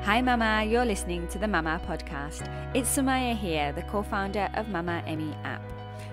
Hi Mama, you're listening to the Mama podcast. It's Sumaya here, the co-founder of Mama Emmy app.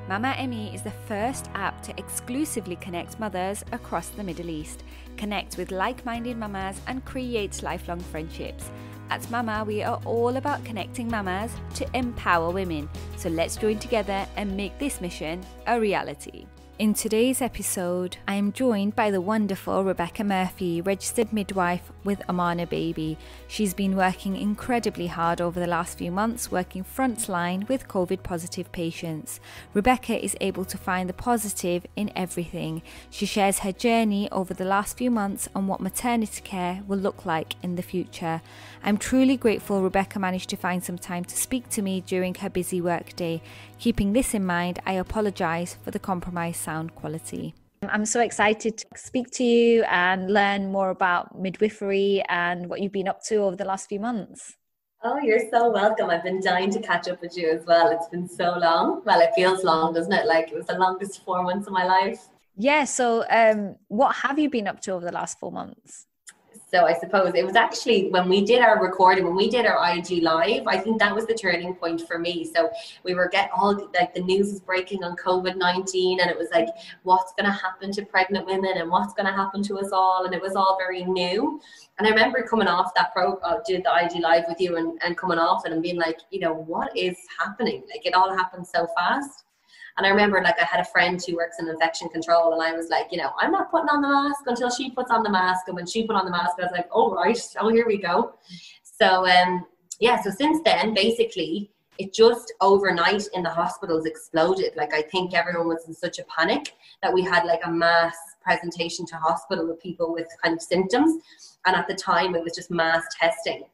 Mama Emmy is the first app to exclusively connect mothers across the Middle East, connect with like-minded mamas and create lifelong friendships. At Mama, we are all about connecting mamas to empower women. So let's join together and make this mission a reality. In today's episode, I am joined by the wonderful Rebecca Murphy, registered midwife with Amano baby. She's been working incredibly hard over the last few months, working frontline with COVID positive patients. Rebecca is able to find the positive in everything. She shares her journey over the last few months and what maternity care will look like in the future. I'm truly grateful Rebecca managed to find some time to speak to me during her busy workday. Keeping this in mind, I apologise for the compromised sound quality. I'm so excited to speak to you and learn more about midwifery and what you've been up to over the last few months. Oh, you're so welcome. I've been dying to catch up with you as well. It's been so long. Well, it feels long, doesn't it? Like it was the longest 4 months of my life. Yeah, so what have you been up to over the last 4 months? So I suppose it was actually when we did our recording, when we did our IG live, I think that was the turning point for me. So we were getting all like the news was breaking on COVID-19 and it was like, what's going to happen to pregnant women and what's going to happen to us all? And it was all very new. And I remember coming off that did the IG live with you and coming off it and being like, you know, what is happening? Like it all happened so fast. And I remember like I had a friend who works in infection control and I was like, you know, I'm not putting on the mask until she puts on the mask. And when she put on the mask, I was like, oh, right. Oh, here we go. So, so since then, basically, it just overnight in the hospitals exploded. Like I think everyone was in such a panic that we had like a mass presentation to hospital with people with kind of symptoms. And at the time, it was just mass testing.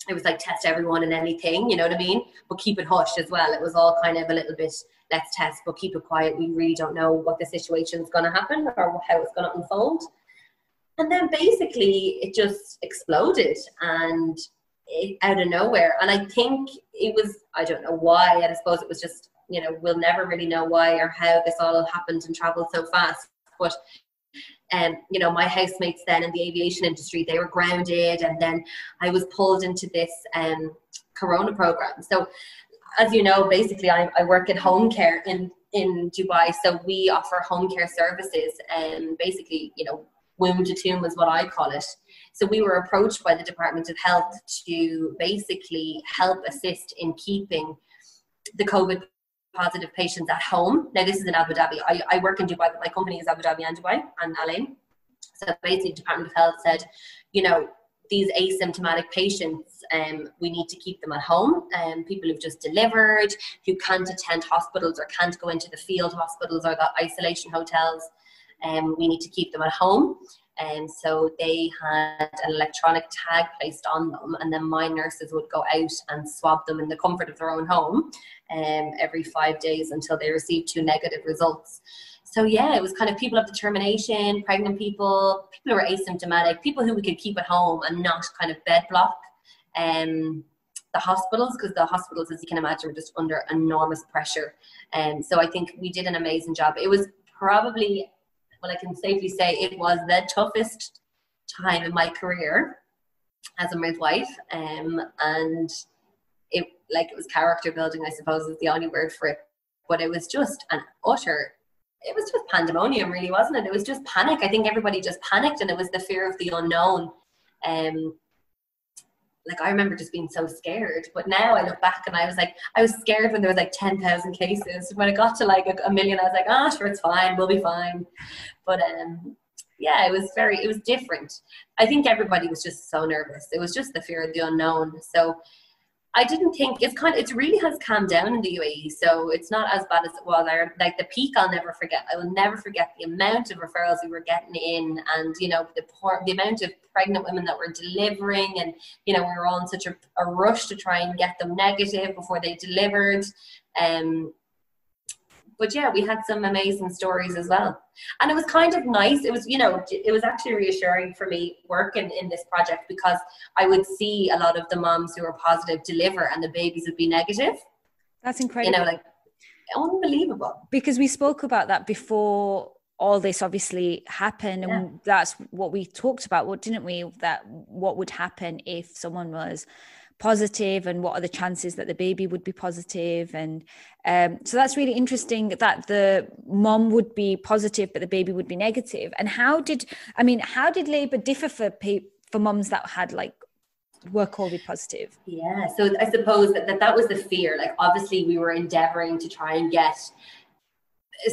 It was like test everyone and anything, you know what I mean? But keep it hushed as well. It was all kind of a little bit, let's test, but keep it quiet. We really don't know what the situation is going to happen or how it's going to unfold. And then basically it just exploded and out of nowhere. And I think it was, I don't know why, and I suppose it was just, you know, we'll never really know why or how this all happened and traveled so fast. But you know, my housemates then in the aviation industry, they were grounded, and then I was pulled into this Corona program. So as you know, basically I work at home care in Dubai. So we offer home care services and basically, you know, womb to tomb is what I call it. So we were approached by the Department of Health to basically help assist in keeping the COVID positive patients at home. Now this is in Abu Dhabi. I work in Dubai, but my company is Abu Dhabi and Dubai and Al Ain. So basically the Department of Health said, you know, these asymptomatic patients, we need to keep them at home. People who've just delivered, who can't attend hospitals or can't go into the field hospitals or the isolation hotels, we need to keep them at home. And so they had an electronic tag placed on them, and then my nurses would go out and swab them in the comfort of their own home every 5 days until they received 2 negative results. So yeah, it was kind of people of determination, pregnant people, people who were asymptomatic, people who we could keep at home and not kind of bed block the hospitals, because the hospitals, as you can imagine, were just under enormous pressure. So I think we did an amazing job. It was probably, well, I can safely say it was the toughest time in my career as a midwife. And it was character building, I suppose is the only word for it. But it was just it was just pandemonium, really, wasn't it? It was just panic. I think everybody just panicked, and it was the fear of the unknown. Like I remember just being so scared, but now I look back and I was scared when there was like 10,000 cases. When it got to like a million, I was like, sure, it's fine, we'll be fine. But yeah, it was different. I think everybody was just so nervous. It was just the fear of the unknown. So I didn't think it really has calmed down in the UAE. So it's not as bad as it was. Like the peak, I'll never forget. I will never forget the amount of referrals we were getting in, and you know the amount of pregnant women that were delivering, and you know we were all in such a rush to try and get them negative before they delivered. But yeah, we had some amazing stories as well. And it was kind of nice. It was, you know, it was actually reassuring for me working in this project, because I would see a lot of the moms who were positive deliver and the babies would be negative. That's incredible. You know, like unbelievable. Because we spoke about that before all this obviously happened, and that's what we talked about, didn't we? That what would happen if someone was positive, and what are the chances that the baby would be positive. And so that's really interesting that the mom would be positive but the baby would be negative. And how did labor differ for moms that had were COVID positive? Yeah, so I suppose that was the fear. Like, obviously we were endeavoring to try and get,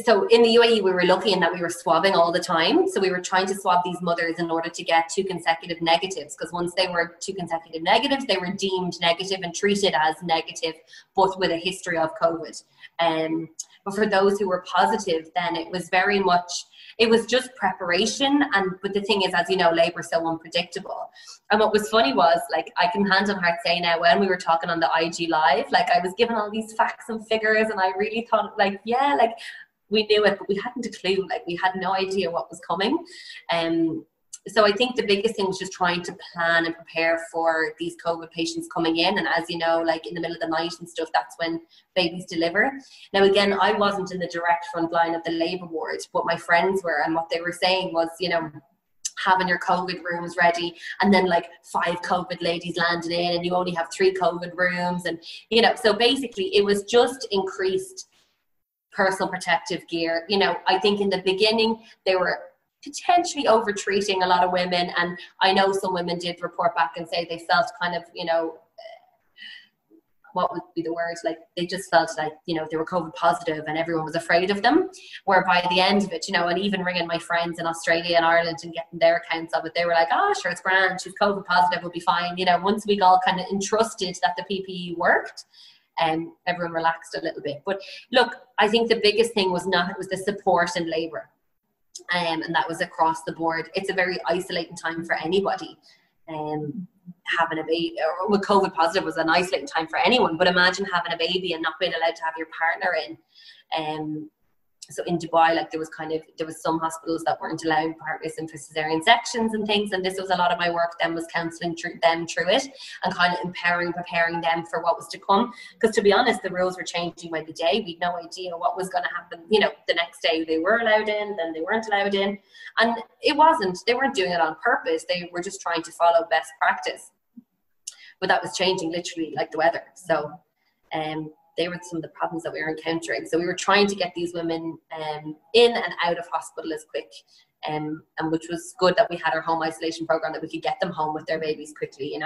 so in the UAE, we were lucky in that we were swabbing all the time. So we were trying to swab these mothers in order to get 2 consecutive negatives, because once they were 2 consecutive negatives, they were deemed negative and treated as negative, but with a history of COVID. But for those who were positive, then it was very much, it was just preparation. But the thing is, as you know, labor is so unpredictable. And what was funny was, I can hand on heart say now, when we were talking on the IG live, I was given all these facts and figures, and I really thought, we knew it, but we hadn't a clue. We had no idea what was coming. So I think the biggest thing was just trying to plan and prepare for these COVID patients coming in. And as you know, in the middle of the night and stuff, that's when babies deliver. Now, again, I wasn't in the direct front line of the labour ward, but my friends were, and what they were saying was, having your COVID rooms ready, and then 5 COVID ladies landed in, and you only have 3 COVID rooms. And, so basically it was just increased personal protective gear. I think in the beginning they were potentially over treating a lot of women, and I know some women did report back and say they felt kind of, what would be the word, they just felt they were COVID positive and everyone was afraid of them, where by the end of it, and even ringing my friends in Australia and Ireland and getting their accounts of it, they were like, oh sure, it's grand, she's COVID positive, we'll be fine. Once we all kind of entrusted that the PPE worked, everyone relaxed a little bit. But look, I think the biggest thing was the support in labour. And that was across the board. It's a very isolating time for anybody. Having a baby, or with COVID positive, was an isolating time for anyone. But imagine having a baby and not being allowed to have your partner in. So in Dubai, there was some hospitals that weren't allowing partners in for cesarean sections and things. And this was a lot of my work then, was counselling them through it and kind of preparing them for what was to come. Because to be honest, the rules were changing by the day. We'd no idea what was going to happen. The next day they were allowed in, then they weren't allowed in. And they weren't doing it on purpose. They were just trying to follow best practice. But that was changing literally like the weather. So, they were some of the problems that we were encountering. So we were trying to get these women in and out of hospital as quick, and which was good that we had our home isolation program, that we could get them home with their babies quickly,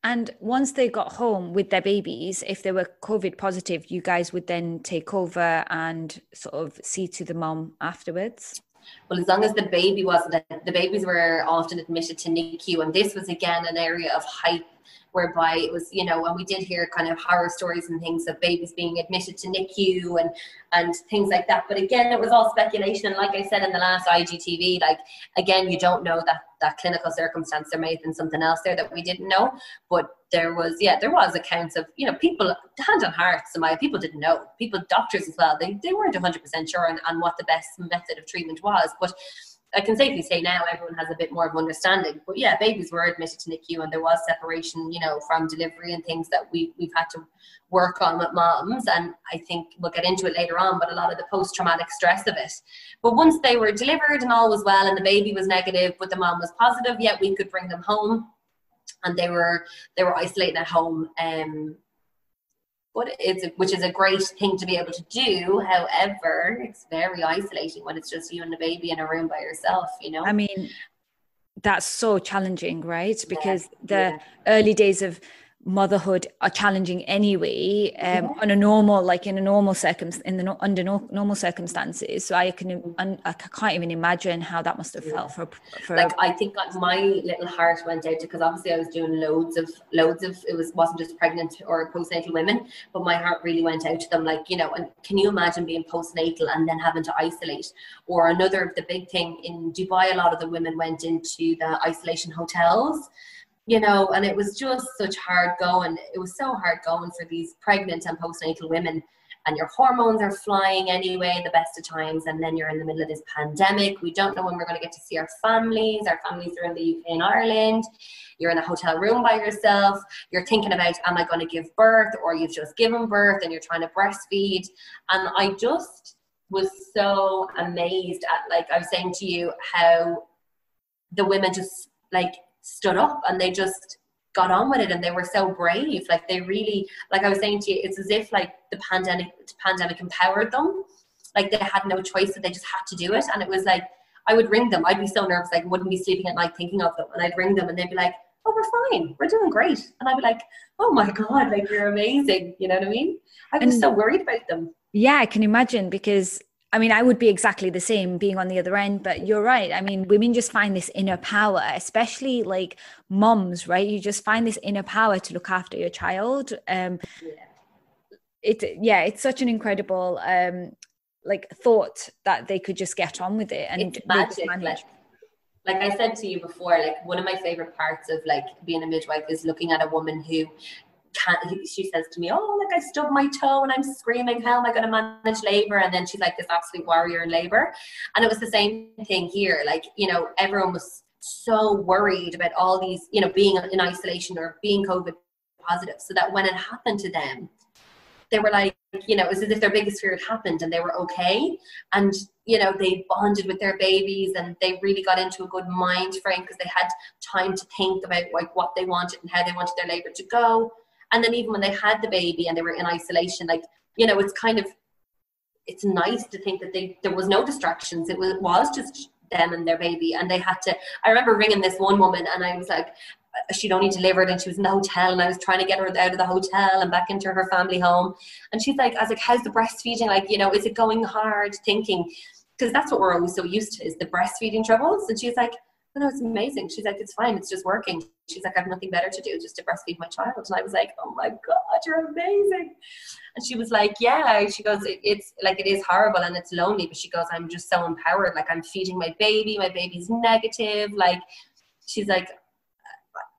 And once they got home with their babies, if they were COVID positive, you guys would then take over and sort of see to the mom afterwards? Well, as long as the baby wasn't, the babies were often admitted to NICU, and this was again an area of hype, whereby it was, when we did hear kind of horror stories and things of babies being admitted to NICU and things like that. But again, it was all speculation. And like I said in the last IGTV, again, you don't know that clinical circumstance. There may have been something else there that we didn't know. But there was accounts of, people, hand on heart, people didn't know. Doctors as well, they weren't 100% sure on what the best method of treatment was. But I can safely say now everyone has a bit more of understanding. But yeah, babies were admitted to NICU, and there was separation, from delivery and things that we've had to work on with moms. And I think we'll get into it later on, but a lot of the post-traumatic stress of it. But once they were delivered and all was well and the baby was negative, but the mom was positive, we could bring them home, and they were isolating at home. Which is a great thing to be able to do. However, it's very isolating when it's just you and the baby in a room by yourself, I mean, that's so challenging, right? Because the early days of motherhood are challenging anyway, on a normal, in a normal under normal circumstances. So I can't even imagine how that must have felt for I think my little heart went out to, because obviously I was doing loads of wasn't just pregnant or postnatal women, but my heart really went out to them, and can you imagine being postnatal and then having to isolate? Or another of the big thing in Dubai, a lot of the women went into the isolation hotels, and it was just such hard going. It was so hard going for these pregnant and postnatal women, and your hormones are flying anyway, the best of times, and then you're in the middle of this pandemic. We don't know when we're going to get to see our families. Our families are in the UK and Ireland. You're in a hotel room by yourself. You're thinking about, am I going to give birth? Or you've just given birth and you're trying to breastfeed. And was so amazed at, like I was saying to you, how the women just like stood up and they just got on with it, and they were so brave. Like they really, like I was saying to you, it's as if like the pandemic empowered them. Like they had no choice, that they just had to do it. And it was like, I would ring them, I'd be so nervous, like wouldn't be sleeping at night thinking of them, and I'd ring them and they'd be like, oh, we're fine, we're doing great. And I'd be like, oh my God, like you're amazing, you know what I mean? I was so worried about them. Yeah, I can imagine, because I mean, I would be exactly the same being on the other end, but you're right. I mean, women just find this inner power, especially like moms, right? You just find this inner power to look after your child. It's such an incredible like thought that they could just get on with it, and it's magic. Like I said to you before, like one of my favorite parts of like being a midwife is looking at a woman who she says to me, oh, like I stubbed my toe and I'm screaming, how am I going to manage labor? And then she's like this absolute warrior in labor. And it was the same thing here. Like, you know, everyone was so worried about all these, you know, being in isolation or being COVID positive, so that when it happened to them, they were like, you know, it was as if their biggest fear had happened and they were okay. And, you know, they bonded with their babies and they really got into a good mind frame because they had time to think about like what they wanted and how they wanted their labor to go. And then even when they had the baby and they were in isolation, like, you know, it's kind of, it's nice to think that there was no distractions. It was just them and their baby. And they had to, I remember ringing this one woman and I was like, she'd only delivered and she was in the hotel, and I was trying to get her out of the hotel and back into her family home. And she's like, I was like, how's the breastfeeding? Like, you know, is it going hard? Thinking, because that's what we're always so used to, is the breastfeeding troubles. And she's like, oh, no, it's amazing. She's like, it's fine. It's just working. She's like, I have nothing better to do, just to breastfeed my child. And I was like, oh my God, you're amazing. And she was like, yeah, she goes, it's like, it is horrible and it's lonely, but she goes, I'm just so empowered. Like I'm feeding my baby's negative. Like, she's like,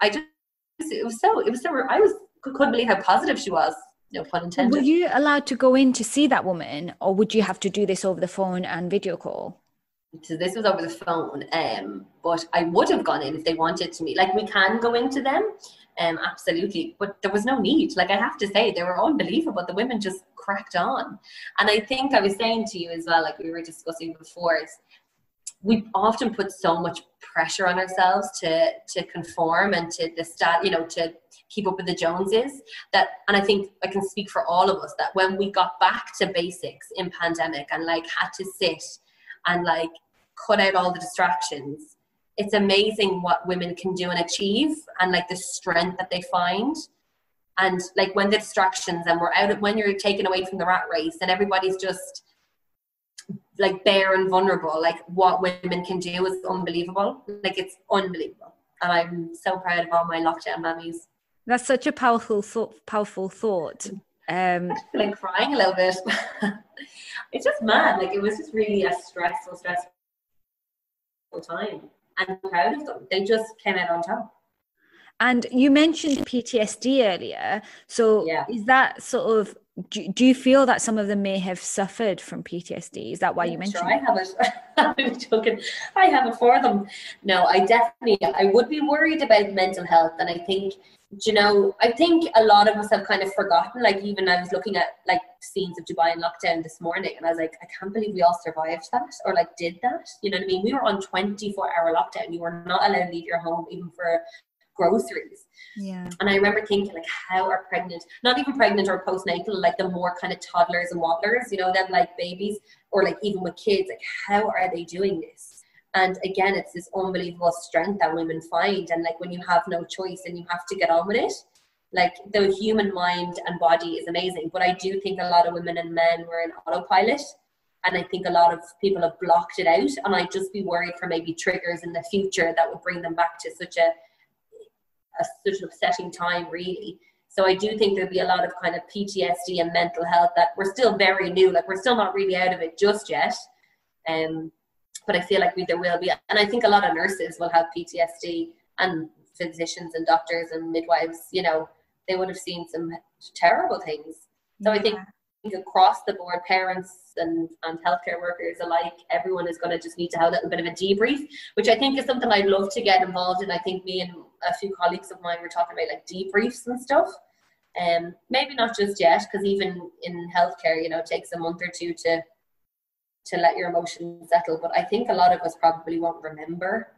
it was so, I couldn't believe how positive she was. No pun intended. Were you allowed to go in to see that woman, or would you have to do this over the phone and video call? So this was over the phone, but I would have gone in if they wanted to meet. Like we can go into them, absolutely, but there was no need. Like I have to say, they were unbelievable. The women just cracked on. And I think I was saying to you as well, like we were discussing before, is we often put so much pressure on ourselves to conform and to to keep up with the Joneses, that, and I think I can speak for all of us, that when we got back to basics in pandemic and like had to sit and like cut out all the distractions, it's amazing what women can do and achieve, and like the strength that they find. And like when the distractions and when you're taken away from the rat race and everybody's just like bare and vulnerable, like what women can do is unbelievable. Like it's unbelievable. And I'm so proud of all my lockdown mammies. That's such a powerful thought. I feel like crying a little bit. It's just mad. Like it was just really a stressful time. And I'm proud of them. They just came out on top. And you mentioned PTSD earlier. So yeah. Is that sort of, do you feel that some of them may have suffered from PTSD? Is that why you mentioned it? I have it. I'm joking. I have it for them. No, I would be worried about mental health. And I think, I think a lot of us have kind of forgotten, like even I was looking at like scenes of Dubai in lockdown this morning and I was like, I can't believe we all survived that or like did that. You know what I mean? We were on 24-hour lockdown. You were not allowed to leave your home even for groceries. Yeah. And I remember thinking like, how are pregnant, not even pregnant or postnatal, like the more kind of toddlers and wobblers, them like babies or like even with kids, like how are they doing this? And again, it's this unbelievable strength that women find. And like when you have no choice and you have to get on with it, like the human mind and body is amazing. But I do think a lot of women and men were in autopilot. And I think a lot of people have blocked it out. And I'd just be worried for maybe triggers in the future that would bring them back to such an upsetting time, really. So I do think there'll be a lot of kind of PTSD and mental health that we're still very new, like we're still not really out of it just yet. But I feel like there will be, and I think a lot of nurses will have PTSD, and physicians and doctors and midwives, they would have seen some terrible things. So I think across the board, parents and healthcare workers alike, everyone is going to just need to have a little bit of a debrief, which I think is something I'd love to get involved in. I think me and a few colleagues of mine were talking about like debriefs and stuff. Maybe not just yet, because even in healthcare, it takes a month or two to to let your emotions settle. But I think a lot of us probably won't remember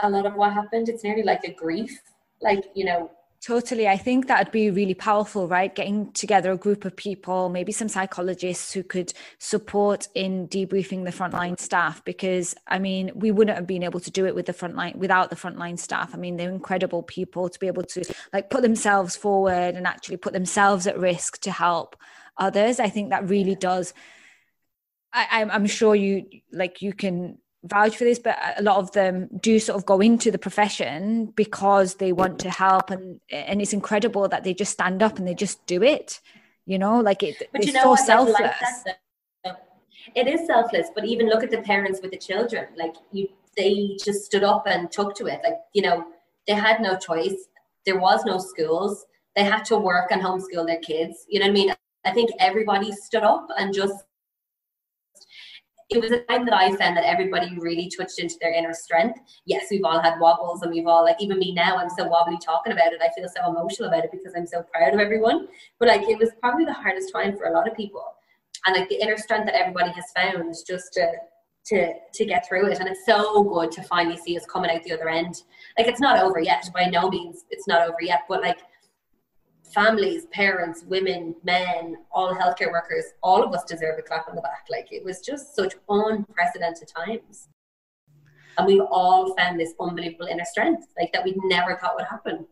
a lot of what happened. It's nearly like a grief, like, you know. Totally. I think that'd be really powerful, right? Getting together a group of people, maybe some psychologists who could support in debriefing the frontline staff, because I mean, we wouldn't have been able to do it with the frontline without the frontline staff. I mean, they're incredible people to be able to like put themselves forward and actually put themselves at risk to help others. I think that really does. I'm sure you can vouch for this, but a lot of them do sort of go into the profession because they want to help, and it's incredible that they just stand up and they just do it, you know, like but it's you know so what, selfless. like that, it is selfless, but even look at the parents with the children, like they just stood up and took to it, like, you know, they had no choice, there was no schools, they had to work and homeschool their kids, you know what I mean? I think everybody stood up and just, it was a time that I found that everybody really touched into their inner strength. Yes, we've all had wobbles, and we've all, like, even me now, I'm so wobbly talking about it. I feel so emotional about it because I'm so proud of everyone. But like, it was probably the hardest time for a lot of people. And like the inner strength that everybody has found is just to get through it. And it's so good to finally see us coming out the other end. Like, it's not over yet. By no means, it's not over yet. But like, families, parents, women, men, all healthcare workers, all of us deserve a clap on the back. Like, it was just such unprecedented times. And we've all found this unbelievable inner strength, like, that we'd never thought would happen.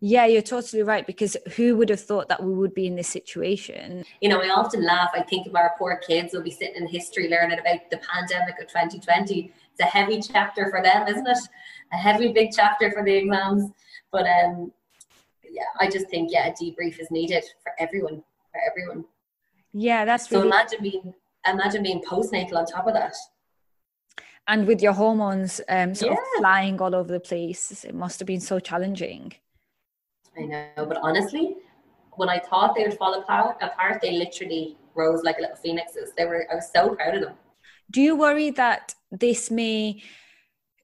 Yeah, you're totally right, because who would have thought that we would be in this situation? You know, I often laugh. I think of our poor kids will be sitting in history learning about the pandemic of 2020. It's a heavy chapter for them, isn't it? A heavy, big chapter for the exams. But yeah, I just think, a debrief is needed for everyone. Yeah, that's so really... imagine being postnatal on top of that, and with your hormones sort of flying all over the place. It must have been so challenging. I know, but honestly, when I thought they would fall apart, they literally rose like little phoenixes. I was so proud of them. Do you worry that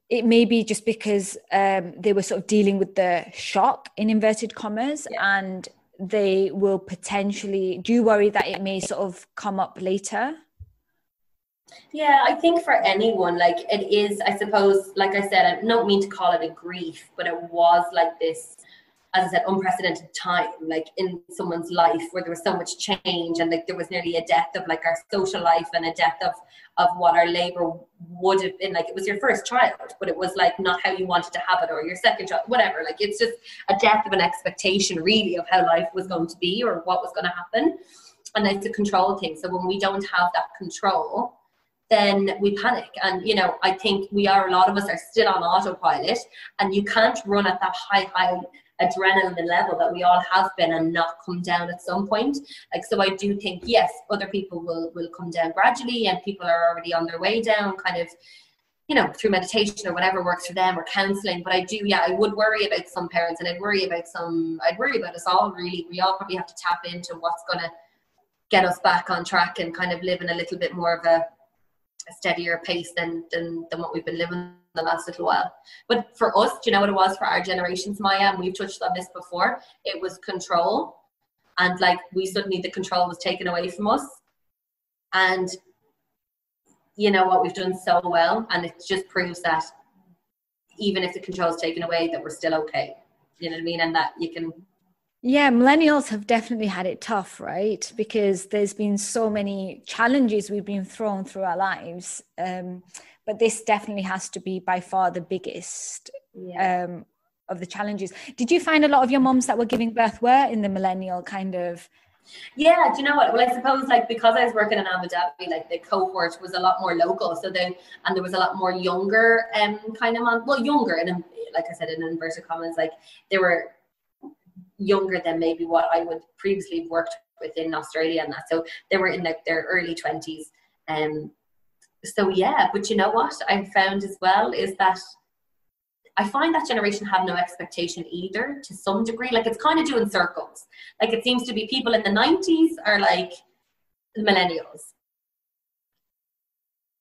it may be just because they were sort of dealing with the shock, in inverted commas, and they will potentially, do you worry that it may sort of come up later? Yeah, I think for anyone, like, it is, I suppose, like I said, I don't mean to call it a grief, but it was like this, as I said, unprecedented time, like, in someone's life where there was so much change, and like there was nearly a death of like our social life, and a death of what our labor would have been. Like, it was your first child, but it was like not how you wanted to have it, or your second child, whatever. Like, it's just a death of an expectation, really, of how life was going to be or what was going to happen. And it's a control thing. So when we don't have that control, then we panic. And, you know, I think a lot of us are still on autopilot, and you can't run at that high adrenaline level that we all have been and not come down at some point. Like, so I do think, yes, other people will come down gradually, and people are already on their way down, kind of, you know, through meditation or whatever works for them, or counseling. But I would worry about some parents, and I'd worry about us all, really. We all probably have to tap into what's going to get us back on track and kind of live in a little bit more of a steadier pace than what we've been living the last little while. But for us, do you know what it was for our generations, Maya? And we've touched on this before. It was control. And like, suddenly the control was taken away from us. And you know what, we've done so well, and it just proves that even if the control is taken away, that we're still okay. You know what I mean? And that you can... Yeah, millennials have definitely had it tough, right? Because there's been so many challenges we've been thrown through our lives. But this definitely has to be by far the biggest of the challenges. Did you find a lot of your moms that were giving birth were in the millennial kind of... Yeah, do you know what? Well, I suppose, like, because I was working in Abu Dhabi, like, the cohort was a lot more local. So then, and there was a lot more younger younger, and like I said, in inverted commas, like, they were younger than maybe what I would previously have worked with in Australia and that. So they were in like their early 20s. So yeah, but you know what I found as well is that I find that generation have no expectation either, to some degree. Like, it's kind of doing circles. Like, it seems to be people in the 90s are like the millennials.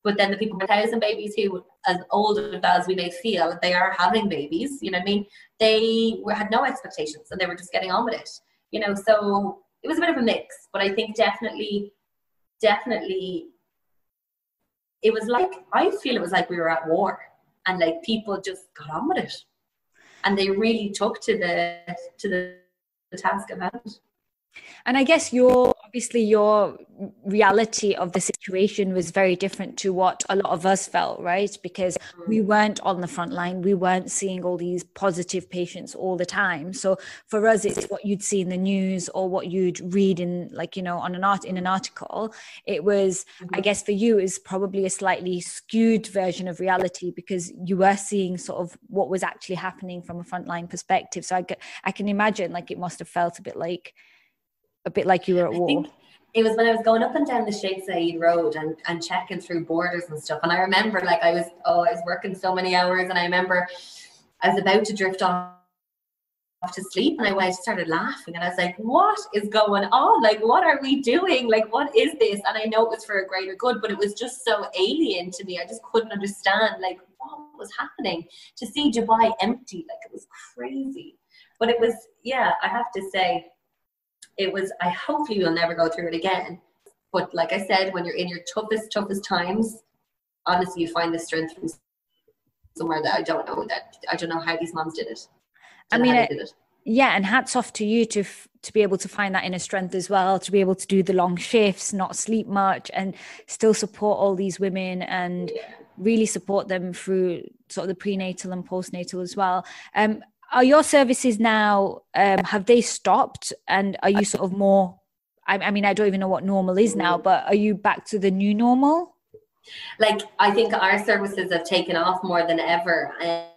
But then the people with 1,000 babies, who, as old as we may feel, they are having babies, you know what I mean? They had no expectations, and they were just getting on with it, you know? So it was a bit of a mix, but I think definitely it was like, I feel it was like we were at war, and like people just got on with it, and they really took to the task at hand. And I guess obviously your reality of the situation was very different to what a lot of us felt, right? Because we weren't on the front line. We weren't seeing all these positive patients all the time. So for us, it's what you'd see in the news or what you'd read in, like, you know, in an article. It was, I guess for you, is probably a slightly skewed version of reality, because you were seeing sort of what was actually happening from a frontline perspective. So I can imagine, like, it must have felt a bit like you were at war. I think it was when I was going up and down the Sheikh Zayed Road and checking through borders and stuff. And I remember, like, I was working so many hours, and I remember I was about to drift off to sleep, and I started laughing, and I was like, what is going on? Like, what are we doing? Like, what is this? And I know it was for a greater good, but it was just so alien to me. I just couldn't understand, like, what was happening. To see Dubai empty, like, it was crazy. But it was, yeah, I have to say, it was, I hopefully will never go through it again. But like I said, when you're in your toughest times, honestly, you find the strength from somewhere that I don't know how these moms did it. I mean, yeah, and hats off to you to be able to find that inner strength as well, to be able to do the long shifts, not sleep much, and still support all these women and really support them through sort of the prenatal and postnatal as well. Are your services now, have they stopped, and are you sort of more, I mean, I don't even know what normal is now, but are you back to the new normal? Like, I think our services have taken off more than ever.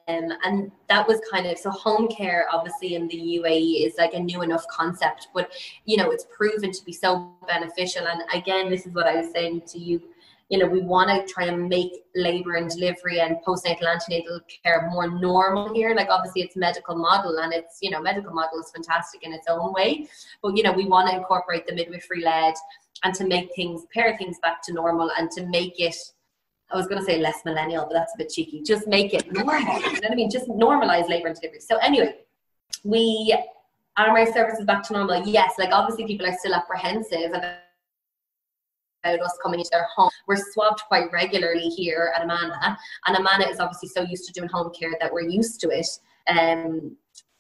And that was kind of, so home care obviously in the UAE is like a new enough concept, but, you know, it's proven to be so beneficial. And again, this is what I was saying to you, you know, we want to try and make labor and delivery and postnatal antenatal care more normal here. Like, obviously it's medical model, and it's, you know, medical model is fantastic in its own way, but, you know, we want to incorporate the midwifery led and to make things, pare things back to normal, and to make it, I was going to say less millennial, but that's a bit cheeky. Just make it normal. You know what I mean? Just normalize labor and delivery. So anyway, are my services back to normal? Yes. Like, obviously people are still apprehensive about us coming into their home. We're swabbed quite regularly here at Amano, and Amano is obviously so used to doing home care that we're used to it.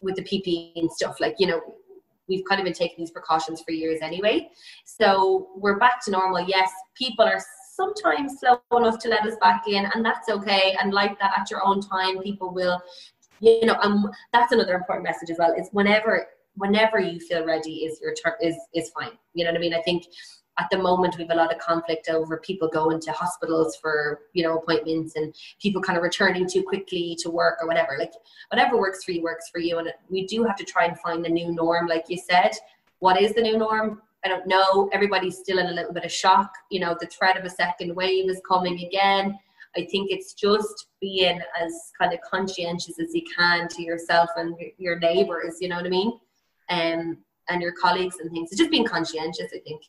With the PPE and stuff, like, you know, we've kind of been taking these precautions for years anyway. So we're back to normal. Yes, people are sometimes slow enough to let us back in, and that's okay. And like that, at your own time, people will, you know, that's another important message as well, is whenever you feel ready is your turn, is fine. You know what I mean? I think at the moment we have a lot of conflict over people going to hospitals for, you know, appointments, and people kind of returning too quickly to work or whatever. Like, whatever works for you. And we do have to try and find the new norm, like you said. What is the new norm? I don't know. Everybody's still in a little bit of shock. You know, the threat of a second wave is coming again. I think it's just being as kind of conscientious as you can to yourself and your neighbors, you know what I mean? And your colleagues and things. It's just being conscientious, I think.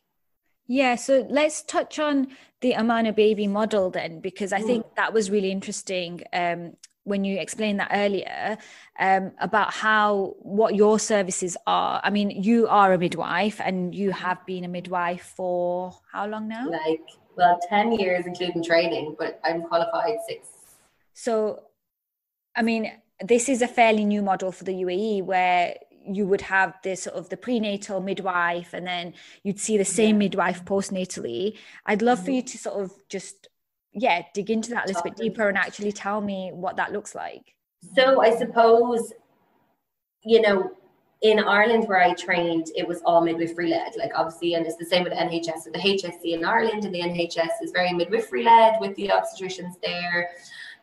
Yeah, so let's touch on the Amano baby model then, because I think that was really interesting when you explained that earlier, about what your services are. I mean, you are a midwife, and you have been a midwife for how long now? 10 years, including training, but I'm qualified 6. So, I mean, this is a fairly new model for the UAE, where you would have this sort of the prenatal midwife, and then you'd see the same midwife postnatally. I'd love for you to sort of just, dig into that a little bit deeper and actually tell me what that looks like. So I suppose, you know, in Ireland where I trained, it was all midwifery led, like, obviously, and it's the same with the NHS. So the HSC in Ireland and the NHS is very midwifery led with the obstetricians there.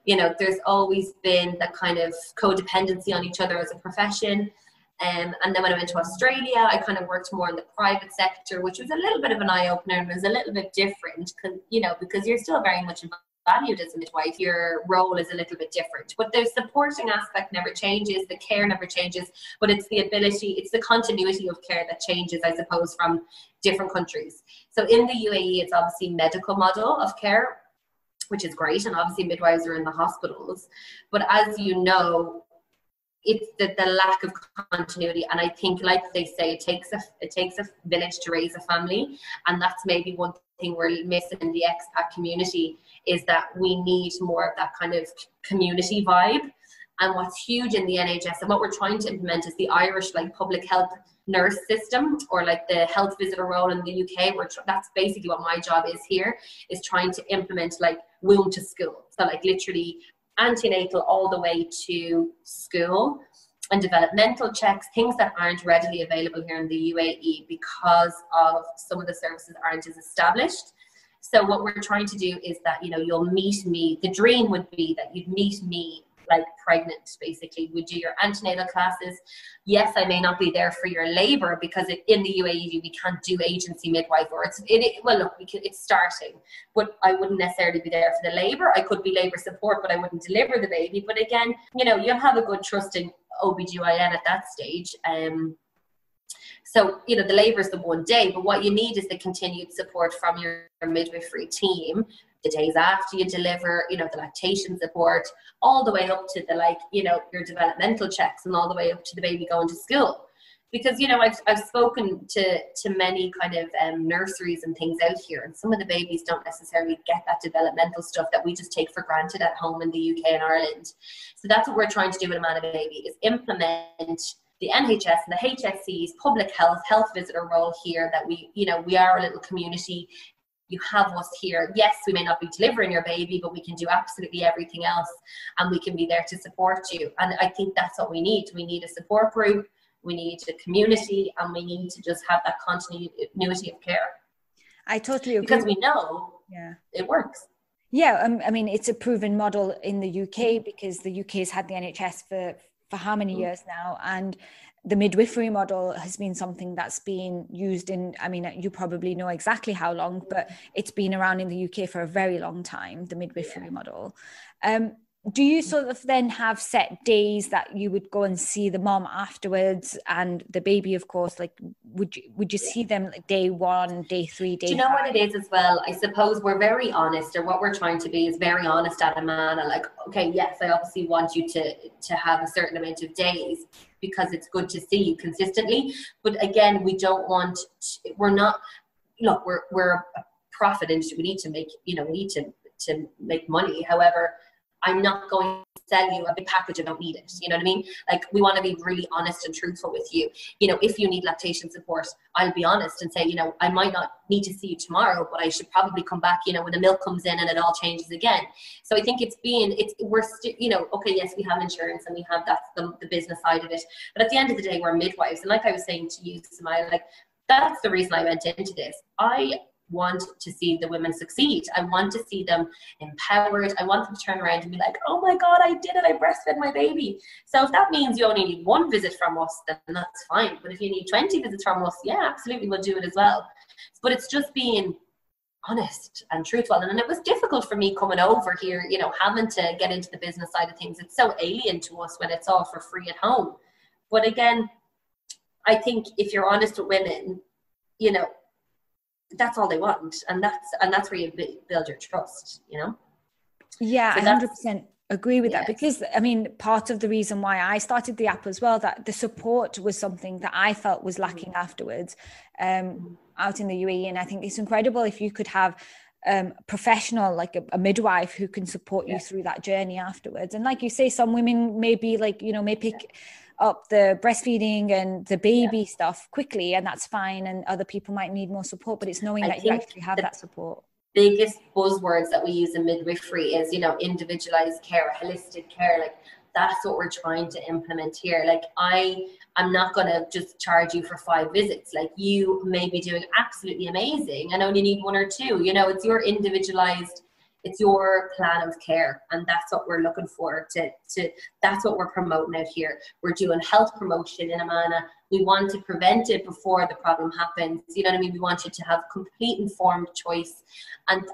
You know, there's always been that kind of codependency on each other as a profession. And then when I went to Australia, I kind of worked more in the private sector, which was a little bit of an eye-opener and was a little bit different, you know, because you're still very much valued as a midwife. Your role is a little bit different, but the supporting aspect never changes, the care never changes, but it's the ability, it's the continuity of care that changes, I suppose, from different countries. So in the UAE, it's obviously medical model of care, which is great, and obviously midwives are in the hospitals. But as you know, it's the lack of continuity, and I think, like they say, it takes a village to raise a family, and that's maybe one thing we're missing in the expat community is that we need more of that kind of community vibe. And what's huge in the NHS and what we're trying to implement is the Irish like public health nurse system, or like the health visitor role in the UK. That's basically what my job is here, is trying to implement like womb to school. So like literally antenatal all the way to school, and developmental checks, things that aren't readily available here in the UAE because of some of the services aren't as established. So what we're trying to do is that, you know, you'll meet me. The dream would be that you'd meet me like pregnant, basically. We do your antenatal classes. Yes, I may not be there for your labor because in the UAE we can't do agency midwife, or well, look, it's starting, but I wouldn't necessarily be there for the labor. I could be labor support, but I wouldn't deliver the baby. But again, you know, you'll have a good trusting OBGYN at that stage. So, you know, the labor is the one day, but what you need is the continued support from your midwifery team, the days after you deliver, you know, the lactation support, all the way up to the, like, you know, your developmental checks, and all the way up to the baby going to school. Because, you know, I've spoken to many kind of nurseries and things out here, and some of the babies don't necessarily get that developmental stuff that we just take for granted at home in the UK and Ireland. So that's what we're trying to do with Amano Baby, is implement the NHS and the HSC's public health visitor role here, that we, you know, we are a little community. You have us here. Yes, we may not be delivering your baby, but we can do absolutely everything else, and we can be there to support you. And I think that's what we need. We need a support group, we need a community, and we need to just have that continuity of care. I totally agree. Because we know it works. Yeah, I mean, it's a proven model in the UK, because the UK has had the NHS for how many years now, and the midwifery model has been something that's been used in, I mean, you probably know exactly how long, but it's been around in the UK for a very long time, the midwifery model. Do you sort of then have set days that you would go and see the mom afterwards, and the baby, of course, like, would you see them like day 1, day 3, day 5? Do you know what it is as well? I suppose we're very honest, or what we're trying to be is very honest at Amano. Like, okay, yes, I obviously want you to have a certain amount of days, because it's good to see you consistently. But again, we don't want, we're not, look, we're a profit industry. We need to make, you know, we need to make money. However, I'm not going to sell you a big package. I don't need it. You know what I mean? Like, we want to be really honest and truthful with you. You know, if you need lactation support, I'll be honest and say, you know, I might not need to see you tomorrow, but I should probably come back, you know, when the milk comes in and it all changes again. So I think you know, okay, yes, we have insurance and we have the business side of it. But at the end of the day, we're midwives. And like I was saying to you, Samaya, like, that's the reason I went into this. I want to see the women succeed. I want to see them empowered. I want them to turn around and be like, oh my God, I did it. I breastfed my baby. So if that means you only need 1 visit from us, then that's fine. But if you need 20 visits from us, yeah, absolutely, we'll do it as well. But it's just being honest and truthful. And it was difficult for me coming over here, you know, having to get into the business side of things. It's so alien to us when it's all for free at home. But again, I think if you're honest with women, you know, that's all they want, and that's where you build your trust, you know. Yeah, so I 100% agree with that, because I mean, part of the reason why I started the app as well, that the support was something that I felt was lacking afterwards out in the UAE. And I think it's incredible if you could have professional, like a midwife, who can support you through that journey afterwards. And like you say, some women may be like, you know, may pick up the breastfeeding and the baby stuff quickly, and that's fine, and other people might need more support, but it's knowing that you actually have that support. Biggest buzzwords that we use in midwifery is, you know, individualized care, holistic care. Like, that's what we're trying to implement here. Like, I'm not going to just charge you for 5 visits. Like, you may be doing absolutely amazing and only need 1 or 2. You know, it's your individualized, it's your plan of care, and that's what we're looking for. That's what we're promoting out here. We're doing health promotion in Amano. We want to prevent it before the problem happens. You know what I mean? We want you to have complete informed choice, and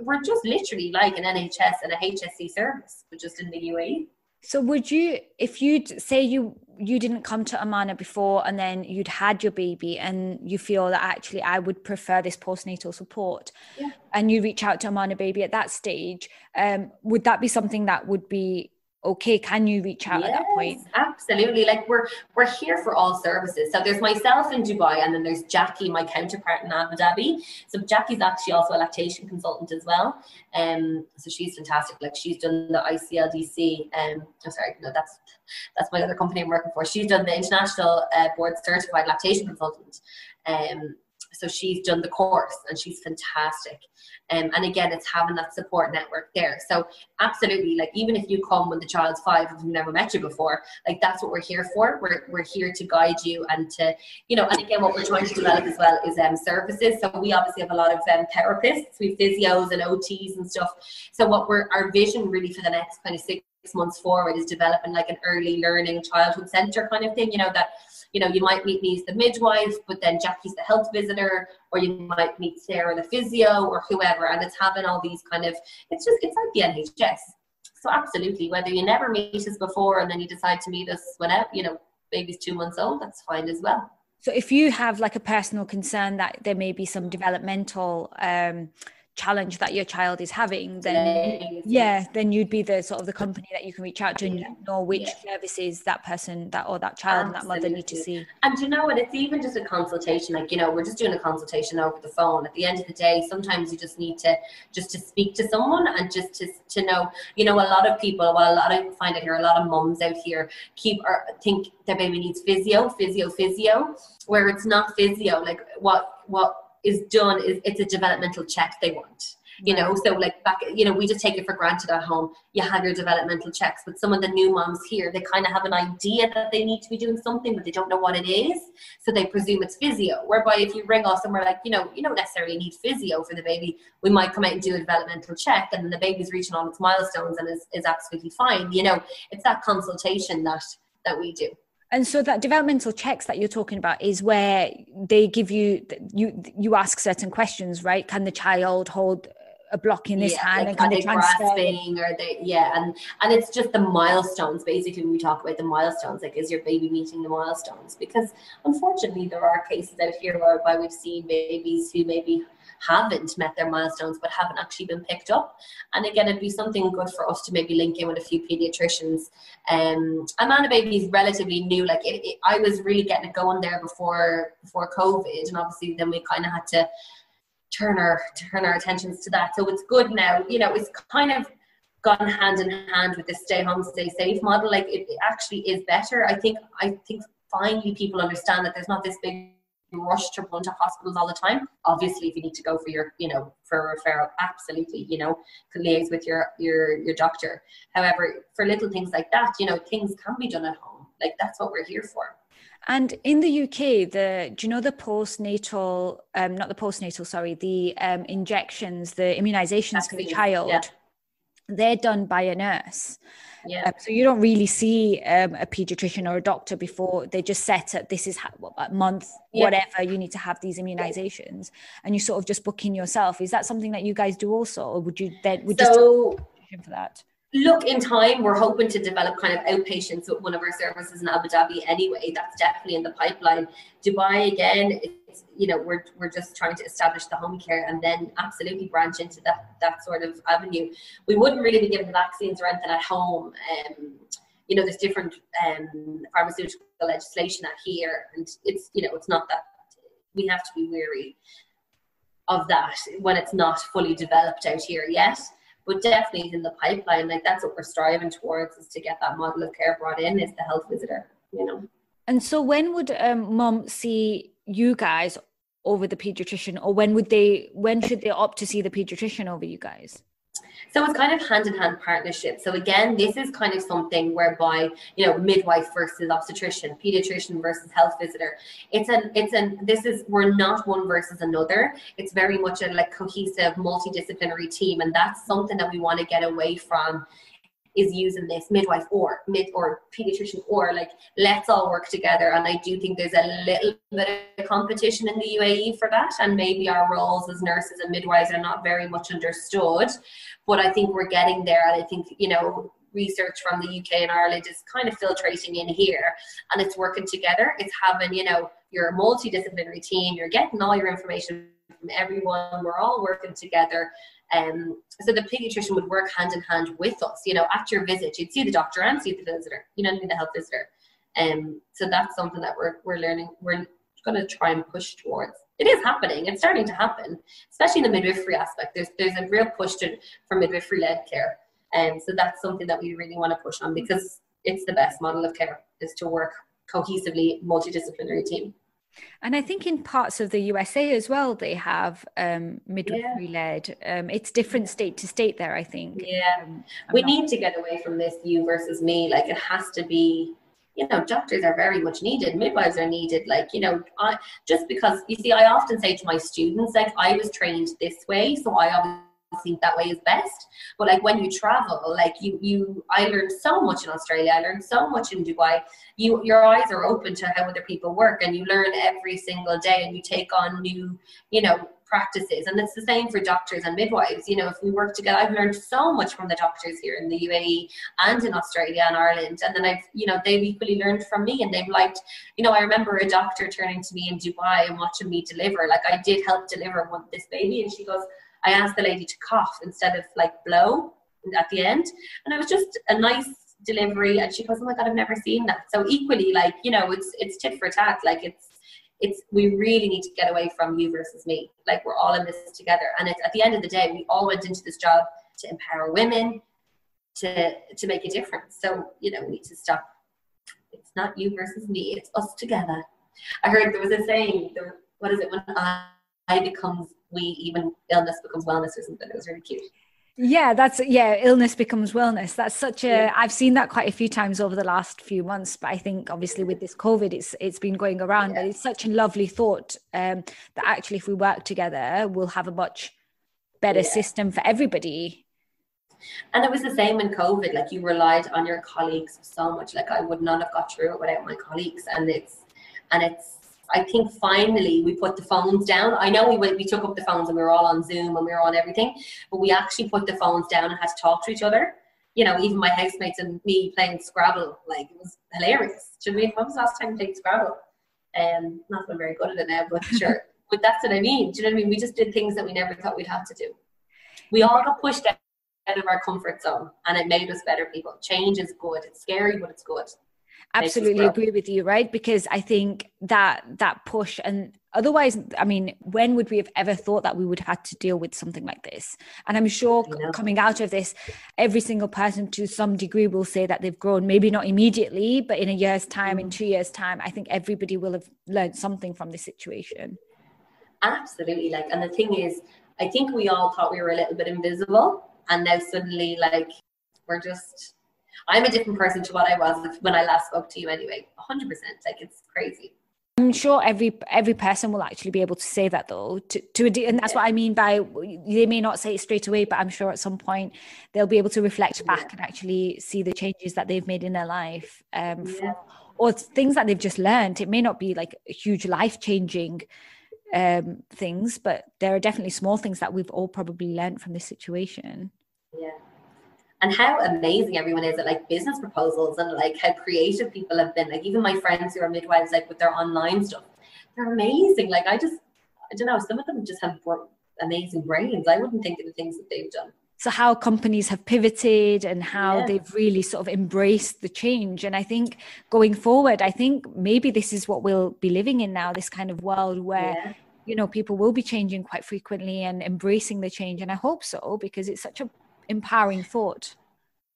we're just literally like an NHS and a HSC service, but just in the UAE. So would you, if you'd say you didn't come to Amano before, and then you'd had your baby, and you feel that actually I would prefer this postnatal support, and you reach out to Amano Baby at that stage, would that be something that would be okay, can you reach out at that point? Absolutely. Like we're here for all services. So there's myself in Dubai, and then there's Jackie, my counterpart in Abu Dhabi. So Jackie's actually also a lactation consultant as well. So she's fantastic. Like she's done the ICLDC. I'm sorry, no, that's my other company I'm working for. She's done the International Board Certified Lactation Consultant. So she's done the course, and she's fantastic. And again, it's having that support network there. So absolutely, like even if you come when the child's 5 and we've never met you before, like that's what we're here for. We're here to guide you and to, you know, and again, what we're trying to develop as well is services. So we obviously have a lot of therapists, we have physios and OTs and stuff. So our vision really for the next kind of 6 months forward is developing like an early learning childhood center kind of thing, you know, that, you know, you might meet me as the midwife, but then Jackie's the health visitor, or you might meet Sarah the physio or whoever, and it's having all these kind of, it's like the NHS. So absolutely, whether you never meet us before and then you decide to meet us whenever, you know, baby's 2 months old, that's fine as well. So if you have like a personal concern that there may be some developmental challenge that your child is having, then then you'd be the sort of the company that you can reach out to and know which services that person that child and that mother need to see. And you know what, it's even just a consultation, like, you know, we're just doing a consultation over the phone. At the end of the day, sometimes you just need to speak to someone and just to know, you know, a lot of people, I find it here, a lot of mums out here think their baby needs physio, where it's not physio. Like what is done is it's a developmental check they want, you know. So like back, you know, we just take it for granted at home. You have your developmental checks, but some of the new moms here, they kind of have an idea that they need to be doing something, but they don't know what it is, so they presume it's physio. Whereby if you ring us and we're like, you know, you don't necessarily need physio for the baby, we might come out and do a developmental check, and then the baby's reaching all its milestones and is absolutely fine. You know, it's that consultation that we do. And so that developmental checks that you're talking about is where they give you ask certain questions, right? Can the child hold a block in this hand, like, and can they transfer? Or and it's just the milestones. Basically, when we talk about the milestones, like, is your baby meeting the milestones? Because unfortunately, there are cases out here whereby we've seen babies who maybe haven't met their milestones but haven't actually been picked up. And again, it'd be something good for us to maybe link in with a few pediatricians. Amano baby is relatively new. Like I was really getting it going there before COVID, and obviously then we kind of had to turn our attentions to that. So it's good now, you know, it's kind of gone hand in hand with the stay home, stay safe model. Like it actually is better. I think finally people understand that there's not this big rush to run to hospitals all the time. Obviously, if you need to go for your, you know, for a referral, absolutely, you know, liaise with your doctor. However, for little things like that, you know, things can be done at home. Like that's what we're here for. And in the UK, the injections, the immunizations for the child, they're done by a nurse. So you don't really see a pediatrician or a doctor before. They just set it, this is a month, whatever, you need to have these immunizations, and you sort of just book in yourself. Is that something that you guys do also, or would you just for that? Look, in time, we're hoping to develop kind of outpatients with one of our services in Abu Dhabi anyway. That's definitely in the pipeline. Dubai, again, it's, you know, we're just trying to establish the home care and then absolutely branch into that sort of avenue. We wouldn't really be giving vaccines or anything at home. You know, there's different pharmaceutical legislation out here, and it's, you know, it's not that, we have to be wary of that when it's not fully developed out here yet. But definitely in the pipeline, like that's what we're striving towards, is to get that model of care brought in, is the health visitor, you know. And so when would mum see you guys over the pediatrician, or when should they opt to see the pediatrician over you guys? So it's kind of hand-in-hand partnership. So again, this is kind of something whereby, you know, midwife versus obstetrician, pediatrician versus health visitor. We're not one versus another. It's very much a like cohesive, multidisciplinary team, and that's something that we want to get away from, is using this midwife or pediatrician, or like, let's all work together. And I do think there's a little bit of competition in the UAE for that, and maybe our roles as nurses and midwives are not very much understood, but I think we're getting there. And I think, you know, research from the UK and Ireland is kind of filtrating in here, and it's working together. It's having, you know, your multidisciplinary team, you're getting all your information from everyone. We're all working together. So the pediatrician would work hand in hand with us. You know, at your visit, you'd see the doctor and see the visitor. You know, the health visitor. So that's something that we're learning. We're going to try and push towards. It is happening. It's starting to happen, especially in the midwifery aspect. There's a real push for midwifery-led care. So that's something that we really want to push on, because it's the best model of care, is to work cohesively, multidisciplinary team. And I think in parts of the USA as well, they have midwifery-led. It's different state to state there, I think. Yeah, we need to get away from this you versus me. Like, it has to be, you know, doctors are very much needed. Midwives are needed. Like, you know, just because, you see, I often say to my students, like, I was trained this way, so I obviously think that way is best. But like, when you travel, like I learned so much in Australia, I learned so much in Dubai. Your eyes are open to how other people work, and you learn every single day, and you take on new, you know, practices. And it's the same for doctors and midwives. You know, if we work together, I've learned so much from the doctors here in the UAE and in Australia and Ireland, and then I've, you know, they've equally learned from me, and they've liked, you know, I remember a doctor turning to me in Dubai and watching me deliver. Like, I did help deliver this baby, and she goes, I asked the lady to cough instead of like blow at the end, and it was just a nice delivery. And she goes, oh my God, I've never seen that. So equally, like, you know, it's tit for tat. Like, it's we really need to get away from you versus me. Like, we're all in this together, and it's, at the end of the day, we all went into this job to empower women, to make a difference. So, you know, we need to stop. It's not you versus me, it's us together. I heard there was a saying, what is it, when I becomes we, even illness becomes wellness, or something. It was really cute. Yeah, illness becomes wellness. That's such a, I've seen that quite a few times over the last few months, but I think obviously with this COVID, it's been going around, but it's such a lovely thought that actually, if we work together, we'll have a much better system for everybody. And it was the same in COVID. Like, you relied on your colleagues so much. Like, I would not have got through it without my colleagues. And it's I think finally we put the phones down. I know we took up the phones and we were all on Zoom and we were on everything, but we actually put the phones down and had to talk to each other. You know, even my housemates and me playing Scrabble, like, it was hilarious. Do you know what I mean? When was the last time you played Scrabble? Not that I'm very good at it now, but sure. But that's what I mean. Do you know what I mean? We just did things that we never thought we'd have to do. We all got pushed out of our comfort zone, and it made us better people. Change is good. It's scary, but it's good. Absolutely agree with you, right? Because I think that push, and otherwise, I mean, when would we have ever thought that we would have to deal with something like this? And I'm sure coming out of this, every single person to some degree will say that they've grown, maybe not immediately, but in a year's time, in 2 years' time, I think everybody will have learned something from this situation. Absolutely. Like, and the thing is, I think we all thought we were a little bit invisible, and now suddenly, like, I'm a different person to what I was when I last spoke to you anyway. 100%. Like, it's crazy. I'm sure every person will actually be able to say that, though, and that's what I mean by, they may not say it straight away, but I'm sure at some point they'll be able to reflect back and actually see the changes that they've made in their life, or things that they've just learned. It may not be like huge life-changing things, but there are definitely small things that we've all probably learned from this situation. Yeah. And how amazing everyone is at, like, business proposals, and like how creative people have been. Like, even my friends who are midwives, like, with their online stuff, they're amazing. Like, I don't know, some of them just have amazing brains. I wouldn't think of the things that they've done. So how companies have pivoted and how they've really sort of embraced the change. And I think going forward, I think maybe this is what we'll be living in now, this kind of world where, you know, people will be changing quite frequently and embracing the change. And I hope so, because it's such a empowering thought.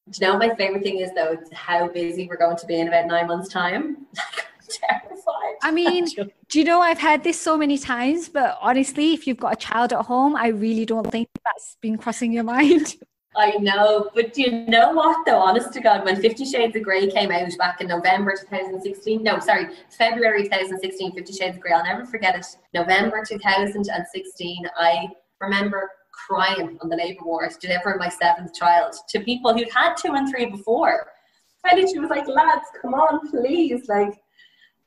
Do you know what my favorite thing is, though? It's how busy we're going to be in about 9 months' time. I'm terrified. I mean, do you know, I've heard this so many times, but honestly, if you've got a child at home, I really don't think that's been crossing your mind. I know, but do you know what, though? Honest to God, when 50 Shades of Grey came out back in February 2016, 50 Shades of Grey, I'll never forget it. November 2016, I remember crying on the labour ward, delivering my 7th child to people who'd had 2 and 3 before. I literally was like, lads, come on, please. Like,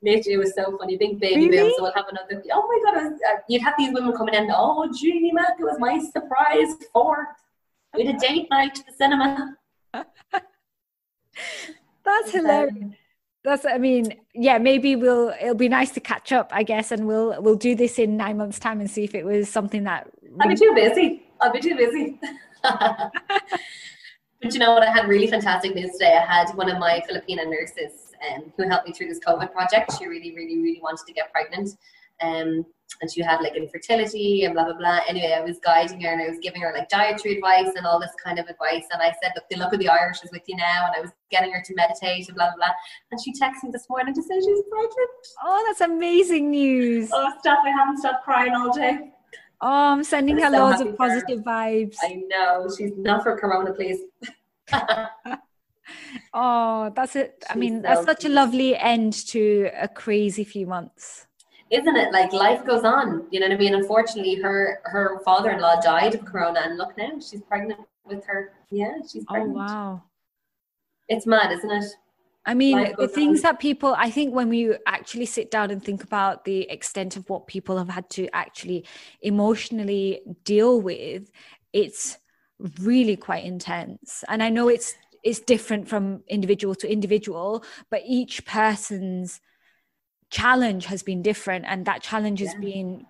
literally, it was so funny. Big baby boom, so we'll have another. Oh my God, you'd have these women coming in, oh, gee, Mac, it was my surprise 4th. We had a date night to the cinema. That's hilarious. I mean, yeah, maybe it'll be nice to catch up, I guess, and we'll do this in 9 months' time and see if it was something that I'll be too busy. But you know what? I had really fantastic news today. I had one of my Filipino nurses who helped me through this COVID project. She really, really, really wanted to get pregnant. And she had like infertility and blah, blah, blah. Anyway, I was guiding her and I was giving her like dietary advice and all this kind of advice. And I said, look, the luck of the Irish is with you now. And I was getting her to meditate and blah, blah, blah. And she texted me this morning to say she's pregnant. Oh, that's amazing news. Oh, stop. I haven't stopped crying all day. Oh, I'm sending her loads of positive vibes. I know. She's not for Corona, please. Oh, that's it. I mean, that's such a lovely end to a crazy few months. Isn't it? Like, life goes on. You know what I mean? Unfortunately, her father-in-law died of Corona, and look now, she's pregnant with her. Yeah, she's pregnant. Oh, wow. It's mad, isn't it? I mean, the things that people, I think when we actually sit down and think about the extent of what people have had to actually emotionally deal with, it's really quite intense. And I know it's different from individual to individual, but each person's challenge has been different. And that challenge has been,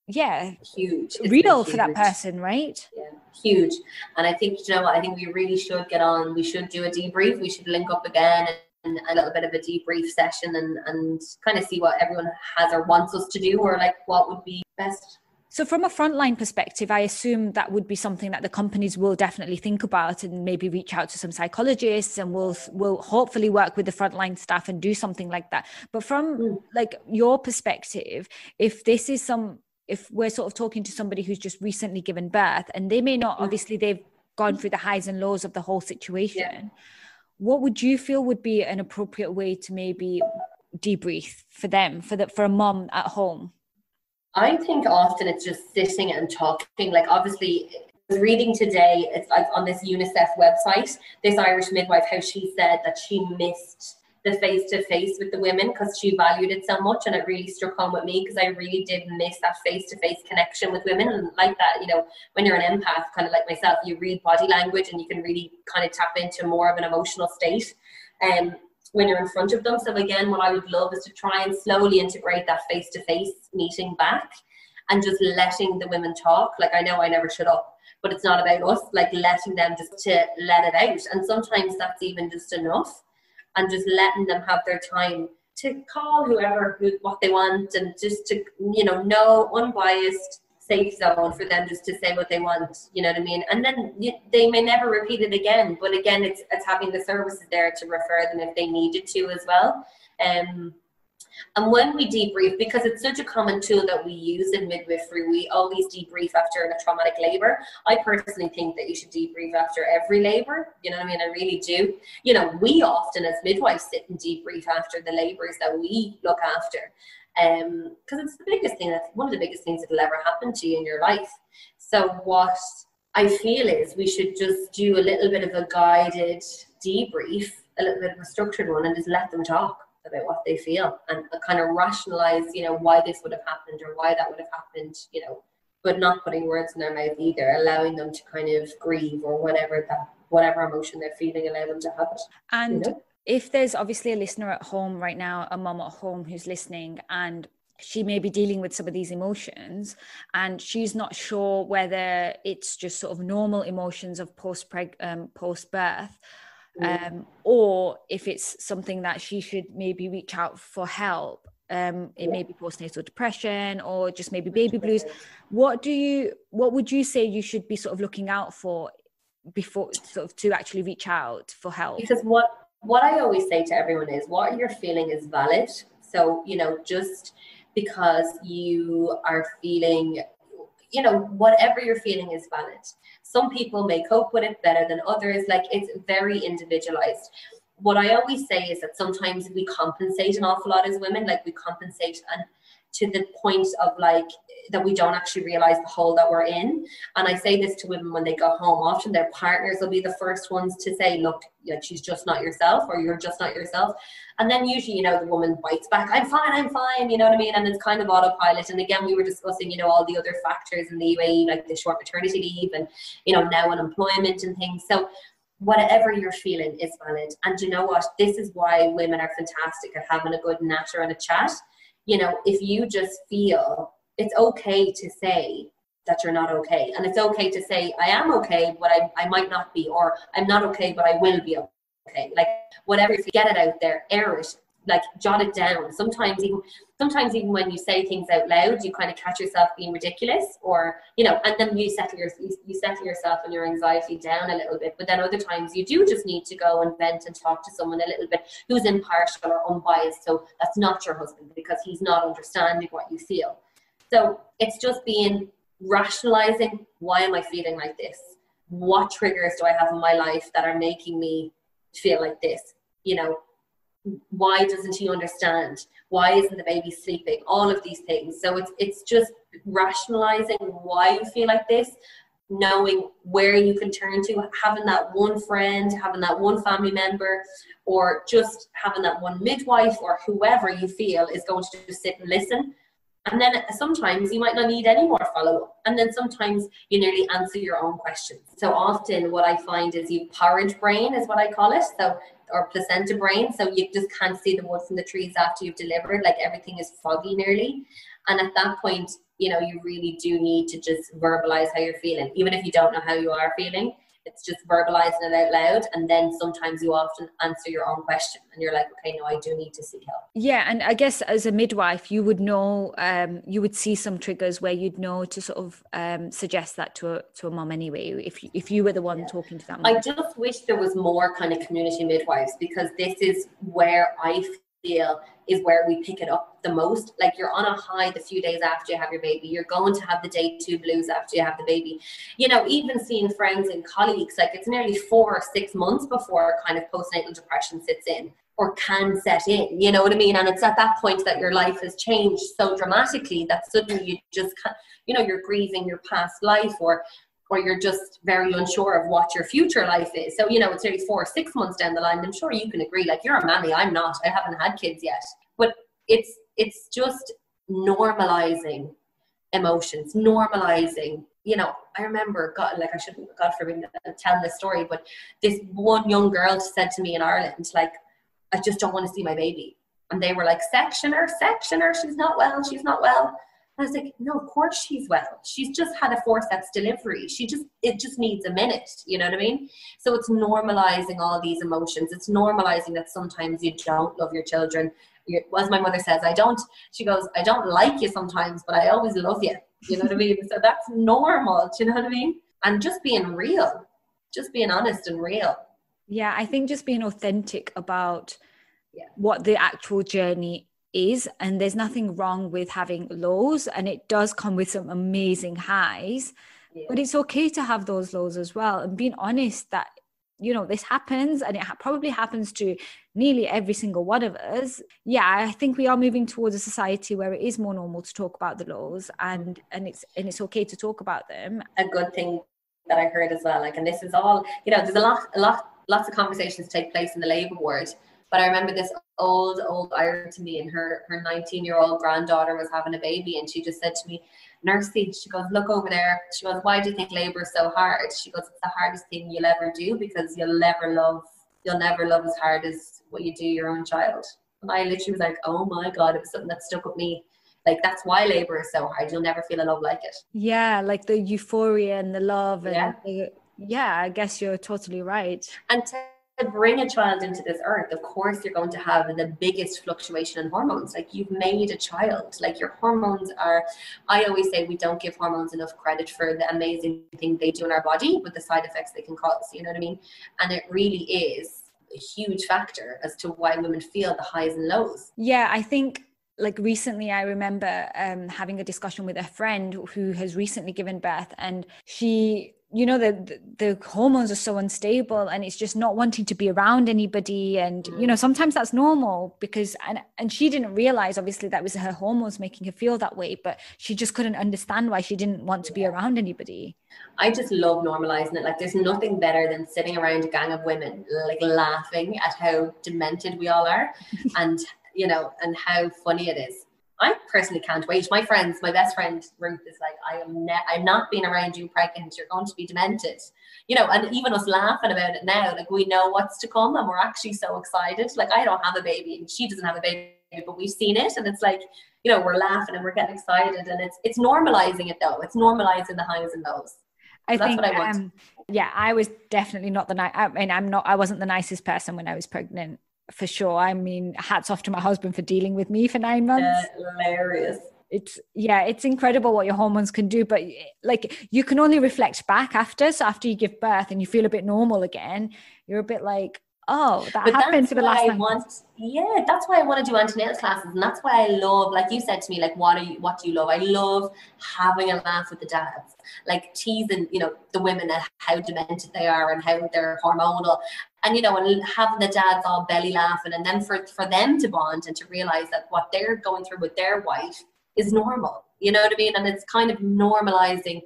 huge. Real for that person, right? Yeah, huge. And I think, you know what, I think we really should get on. We should do a debrief. We should link up again and a little bit of a debrief session and kind of see what everyone has or wants us to do, or like what would be best. So from a frontline perspective, I assume that would be something that the companies will definitely think about and maybe reach out to some psychologists, and we'll hopefully work with the frontline staff and do something like that. But from like your perspective, if we're sort of talking to somebody who's just recently given birth and they may not, obviously they've gone through the highs and lows of the whole situation, what would you feel would be an appropriate way to maybe debrief for them, for a mom at home? I think often it's just sitting and talking. Like, obviously, I was reading today, it's like on this UNICEF website, this Irish midwife, how she said that she missed the face-to-face with the women because she valued it so much, and it really struck home with me because I really did miss that face-to-face connection with women. And like that, you know, when you're an empath, kind of like myself, you read body language and you can really kind of tap into more of an emotional state when you're in front of them. So again, what I would love is to try and slowly integrate that face-to-face meeting back and just letting the women talk. Like, I know I never shut up, but it's not about us, like letting them just to let it out. And sometimes that's even just enough, and just letting them have their time to call whoever what they want, and just to, you know, no unbiased safe zone for them just to say what they want, you know what I mean? And then they may never repeat it again, but again, it's having the services there to refer them if they needed to as well. And when we debrief, because it's such a common tool that we use in midwifery, we always debrief after a traumatic labor. I personally think that you should debrief after every labor, you know what I mean? I really do. You know, we often as midwives sit and debrief after the labors that we look after. Because it's the biggest thing, that's one of the biggest things that will ever happen to you in your life. So what I feel is we should just do a little bit of a guided debrief, a little bit of a structured one, and just let them talk about what they feel and kind of rationalize, you know, why this would have happened or why that would have happened, you know, but not putting words in their mouth either, allowing them to kind of grieve or whatever emotion they're feeling, allow them to have it. And you know? If there's obviously a listener at home right now, a mom at home who's listening, and she may be dealing with some of these emotions and she's not sure whether it's just sort of normal emotions of post-birth, or if it's something that she should maybe reach out for help. It may be postnatal depression or just maybe baby blues. What would you say you should be sort of looking out for before sort of to actually reach out for help? Because what I always say to everyone is what you're feeling is valid. So, you know, just because you are feeling, you know, whatever you're feeling is valid. Some people may cope with it better than others. Like, it's very individualized. What I always say is that sometimes we compensate an awful lot as women. Like, we compensate and to the point of like that we don't actually realize the hole that we're in. And I say this to women when they go home. Often their partners will be the first ones to say, look, you know, she's just not yourself, or you're just not yourself. And then usually, you know, the woman bites back, I'm fine, you know what I mean? And it's kind of autopilot. And again, we were discussing, you know, all the other factors in the UAE, like the short maternity leave and, you know, now unemployment and things. So whatever you're feeling is valid. And you know what? This is why women are fantastic at having a good natter and a chat. You know, if you just feel, it's okay to say that you're not okay. And it's okay to say, I am okay, but I might not be, or I'm not okay, but I will be okay. Like, whatever, if you get it out there, air it, like jot it down. Sometimes even when you say things out loud, you kind of catch yourself being ridiculous, or, you know, and then you settle yourself and your anxiety down a little bit. But then other times you do just need to go and vent and talk to someone a little bit who's impartial or unbiased. So that's not your husband, because he's not understanding what you feel. So it's just being rationalizing, why am I feeling like this? What triggers do I have in my life that are making me feel like this? You know, why doesn't he understand? Why isn't the baby sleeping? All of these things. So it's just rationalizing why you feel like this, knowing where you can turn to, having that one friend, having that one family member, or just having that one midwife, or whoever you feel is going to just sit and listen. And then sometimes you might not need any more follow-up. And then sometimes you nearly answer your own questions. So often what I find is you porridge brain is what I call it. So, or placenta brain. So you just can't see the wood from the trees after you've delivered. Like, everything is foggy nearly. And at that point, you know, you really do need to just verbalize how you're feeling. Even if you don't know how you are feeling, it's just verbalizing it out loud. And then sometimes you often answer your own question and you're like, okay, no, I do need to seek help. Yeah. And I guess as a midwife, you would know, you would see some triggers where you'd know to sort of suggest that to a mom anyway, if you were the one talking to that mom. I just wish there was more kind of community midwives, because this is where I feel is where we pick it up the most. Like, you're on a high the few days after you have your baby. You're going to have the day 2 blues after you have the baby. You know, even seeing friends and colleagues, like, it's nearly 4 or 6 months before kind of postnatal depression sits in, or can set in, you know what I mean? And it's at that point that your life has changed so dramatically that suddenly you just can't, you know, you're grieving your past life, or you're just very unsure of what your future life is. So, you know, it's nearly 4 or 6 months down the line. I'm sure you can agree, like, you're a mammy, I'm not, I haven't had kids yet. But it's just normalizing emotions, normalizing, you know. I remember, God forbid telling this story, but this one young girl said to me in Ireland, like, I just don't want to see my baby. And they were like, section her, she's not well. I was like, no, of course she's well. She's just had a forceps delivery. It just needs a minute. You know what I mean? So it's normalizing all these emotions. It's normalizing that sometimes you don't love your children. As my mother says, she goes, I don't like you sometimes, but I always love you. You know what I mean? So that's normal. Do you know what I mean? And just being real, just being honest and real. Yeah, I think just being authentic about what the actual journey is, and there's nothing wrong with having lows, and it does come with some amazing highs, but it's okay to have those lows as well, and being honest that, you know, this happens, and it probably happens to nearly every single one of us. Yeah, I think we are moving towards a society where it is more normal to talk about the lows, and it's okay to talk about them. A good thing that I heard as well, like, and this is all, you know, there's lots of conversations take place in the labour ward. But I remember this old Irish to me, and her 19-year-old granddaughter was having a baby, and she just said to me, Nursey, she goes, look over there. She goes, why do you think labour is so hard? She goes, it's the hardest thing you'll ever do, because you'll never love as hard as what you do your own child. And I literally was like, oh my God, it was something that stuck with me. Like, that's why labour is so hard. You'll never feel a love like it. Yeah, like the euphoria and the love. And I guess you're totally right. And to bring a child into this earth, of course you're going to have the biggest fluctuation in hormones. Like, you've made a child, like, your hormones are, I always say we don't give hormones enough credit for the amazing thing they do in our body, but the side effects they can cause, you know what I mean? And it really is a huge factor as to why women feel the highs and lows. Yeah, I think, like, recently I remember having a discussion with a friend who has recently given birth, and she, you know, the hormones are so unstable, and it's just not wanting to be around anybody. And, you know, sometimes that's normal, because, and she didn't realize, obviously, that was her hormones making her feel that way, but she just couldn't understand why she didn't want to be around anybody. I just love normalizing it. Like, there's nothing better than sitting around a gang of women, like, laughing at how demented we all are and, you know, and how funny it is. I personally can't wait. My best friend Ruth is like, I'm not being around you pregnant. You're going to be demented. You know, and even us laughing about it now, like we know what's to come and we're actually so excited. Like I don't have a baby and she doesn't have a baby, but we've seen it and it's like, you know, we're laughing and we're getting excited, and it's normalizing it though. It's normalizing the highs and lows. So that's what I want. Yeah, I was definitely not I wasn't the nicest person when I was pregnant, for sure. I mean, hats off to my husband for dealing with me for 9 months. Hilarious. It's incredible what your hormones can do, but like you can only reflect back after. So after you give birth and you feel a bit normal again, you're a bit like, oh, that happened for the last 9 months. Yeah, that's why I want to do antenatal classes, and that's why I love, like you said to me, like what do you love? I love having a laugh with the dads, like teasing, you know, the women and how demented they are and how they're hormonal, and you know, and having the dads all belly laughing, and then for them to bond and to realize that what they're going through with their wife is normal, you know what I mean? And it's kind of normalizing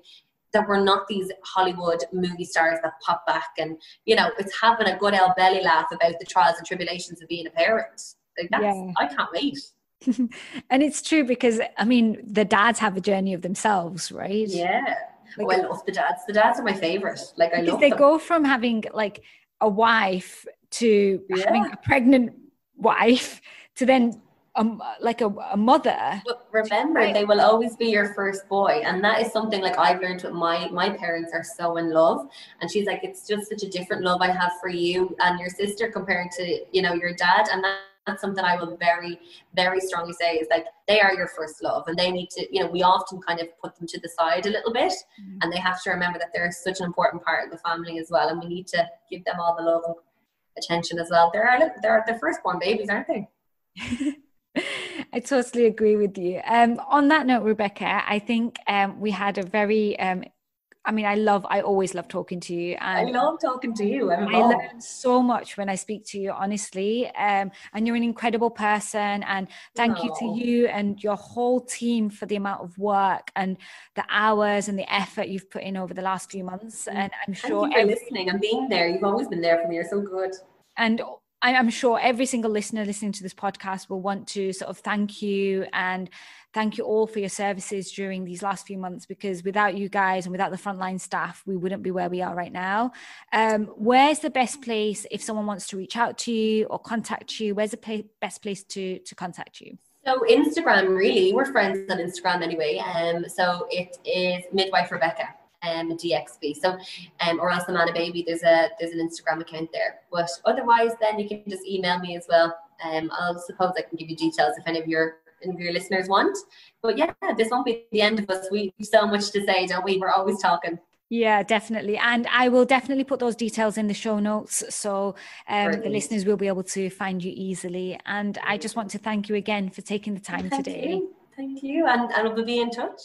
that we're not these Hollywood movie stars that pop back, and you know, it's having a good old belly laugh about the trials and tribulations of being a parent. Like I can't wait. And it's true, because I mean, the dads have a journey of themselves, right? Yeah. Like, I love the dads. The dads are my favorite. Like I love them. They go from having like a wife to having a pregnant wife to then like a mother. But remember, they will always be your first boy, and that is something like I've learned with my parents are so in love, and she's like, it's just such a different love I have for you and your sister compared to, you know, your dad, and that's something I will very, very strongly say is like they are your first love, and they need to, you know, we often kind of put them to the side a little bit, and they have to remember that they're such an important part of the family as well, and we need to give them all the love and attention as well. They're the firstborn babies, aren't they? I totally agree with you. On that note, Rebecca, I think we had a very I always love talking to you. And I love talking to you. I learn so much when I speak to you, honestly. And you're an incredible person. And thank you to you and your whole team for the amount of work and the hours and the effort you've put in over the last few months. And I'm sure thank you for listening and being there. You've always been there for me. You're so good. And I'm sure every single listener listening to this podcast will want to sort of thank you and thank you all for your services during these last few months, because without you guys and without the frontline staff, we wouldn't be where we are right now. Where's the best place if someone wants to reach out to you or contact you? Where's the best place to contact you? So Instagram, really. We're friends on Instagram anyway. So it is Midwife Rebecca. DXB. So, or else Amano Baby. There's an Instagram account there. But otherwise, then you can just email me as well. I'll suppose I can give you details if any of your listeners want. But yeah, this won't be the end of us. We have so much to say, don't we? We're always talking. Yeah, definitely. And I will definitely put those details in the show notes, so the listeners will be able to find you easily. And I just want to thank you again for taking the time today. Thank you. And we'll be in touch.